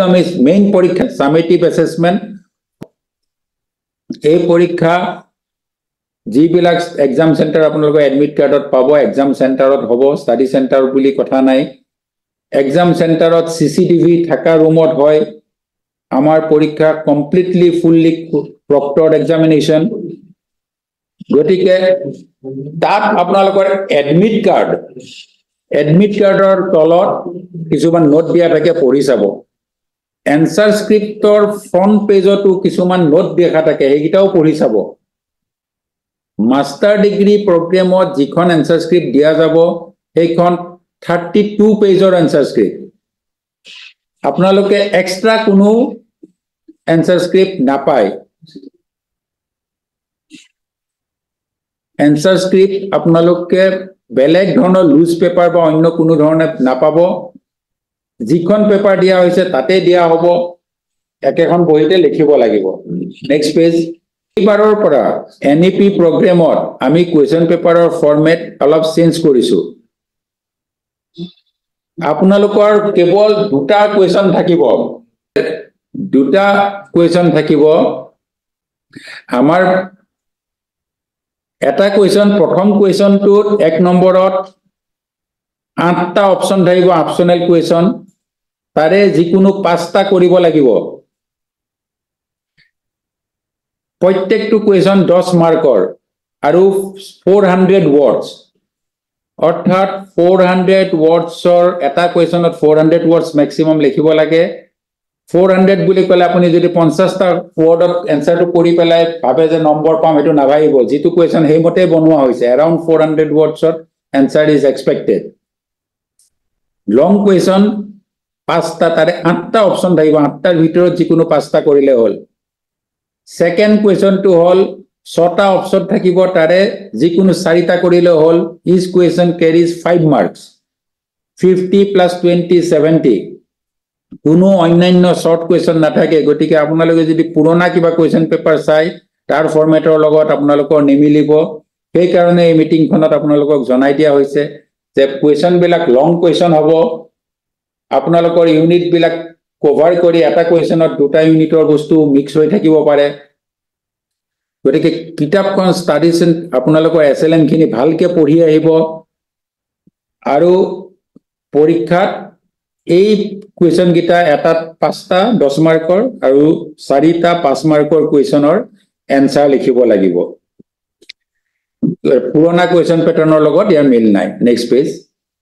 আমি মেইন পৰীক্ষা summative assessment এই পৰীক্ষা যিবিলাক এক্সাম সেন্টাৰ আপোনালোকে এডমিট কাৰ্ডত পাব এক্সাম সেন্টাৰত হ'ব ষ্টাডি সেন্টাৰ বুলি কথা নাই এক্সাম সেন্টাৰত সিসিটিভি থাকা ৰুমত হয় আমাৰ পৰীক্ষা কমপ্লিটলি ফুললি প্ৰক্টৰ্ড এক্সামিনেশন গতিকে তাত আপোনালোকৰ এডমিট কাৰ্ডৰ তলত কিছুমান নোট দিয়া থাকে পঢ়ি চাব এনসাৰ স্ক্ৰিপ্টৰ ফ্ৰন্ট পেজতো কিছুমান নোট দেখা থাকে সেইটাও পঢ়ি চাব মাস্টাৰ ডিগ্ৰী প্ৰগ্ৰামত যিখন এনসাৰ স্ক্ৰিপ্ট দিয়া যাব সেইখন 32 পেজৰ এনসাৰ স্ক্ৰিপ্ট আপোনালোকে এক্সট্ৰা কোনো এনসাৰ স্ক্ৰিপ্ট নাপায় এনসাৰ স্ক্ৰিপ্ট আপোনালোকে বেলেগ ধৰণৰ লুজ পেপাৰ বা অন্য কোনো ধৰণে নাপাব যিখন পেপাৰ দিয়া হৈছে তাতে দিয়া হ'ব একেখন বহিতে লিখিব লাগিব নেক্সট পেজ এইবাৰৰ পৰা এনইপি প্ৰগ্ৰামত আমি কোৱেশ্চন পেপাৰৰ ফৰমেট অলপ চেঞ্জ কৰিছো আপোনালোকৰ কেৱল দুটা কোৱেশ্চন থাকিব আমাৰ এটা কোৱেশ্চন প্ৰথম কোৱেশ্চনটোত 1 নম্বৰত 8টা অপচন থাকিব অপচনেল কোৱেশ্চন তাৰে যিকোনো 5টা কৰিব লাগিব প্ৰত্যেকটো কোৱেশ্চন 10 মাৰ্কৰ আৰু 400 ওয়াৰ্ডস অৰ্থাৎ 400 ওয়াৰ্ডসৰ এটা কোৱেশ্চনত 400 ওয়ার্ডস ম্যাক্সিমাম লিখিব লাগে 400 বুলি কলে আপুনি যদি 50টা ওয়ার্ডত এনসাৰটো কৰি পেলাই ভাবে যে নম্বৰ পাম এটো নাভাইব যেটো কোৱেশ্চন হেমতে বনোৱা হৈছে अराउंड 400 ওয়াৰ্ডসৰ answer is expected long question 5টা তাৰে 8টা অপচন থাকিব 8টাৰ ভিতৰত যিকোনো 5টা কৰিলে হ'ল সেকেন্ড কোৱেশ্চন টু হল 6টা অপচন থাকিব তাৰে যিকোনো 4টা কৰিলে হ'ল ইচ কোৱেশ্চন ক্যাৰিজ 5 মাৰ্কস 50 + 20 70 কোনো অন্যান্য শৰ্ট কোৱেশ্চন নাথাকে গতিকে আপোনালোকে যদি পুৰণা কিবা কোৱেশ্চন পেপাৰ চাই তাৰ ফৰমেটৰ লগত আপোনালোকৰ নিমিলিব সেই কাৰণে এই মিটিংখনত আপোনালোকক জনাই দিয়া হৈছে যে কোৱেশ্চন বিলাক লং কোৱেশ্চন হ'ব আপোনালোকৰ ইউনিট বিলাক কভাৰ কৰি এটা কোৱেশ্চনত দুটা ইউনিটৰ বস্তু মিক্স হৈ থাকিব পাৰে গতিকে কিতাপখন ষ্টাডিজ আপোনালোকৰ এসএলএম খিনি ভালকে পঢ়ি আহিব আৰু পৰীক্ষাত এই কোৱেশ্চন গিটা এটাত 5টা 10 মাৰ্কৰ আৰু 4টা 5 মাৰ্কৰ কোৱেশ্চনৰ এনসাৰ লিখিব লাগিব পুৰণা কোৱেশ্চন প্যাটাৰ্নৰ লগত ইয়াৰ মিল নাই নেক্সট পেজ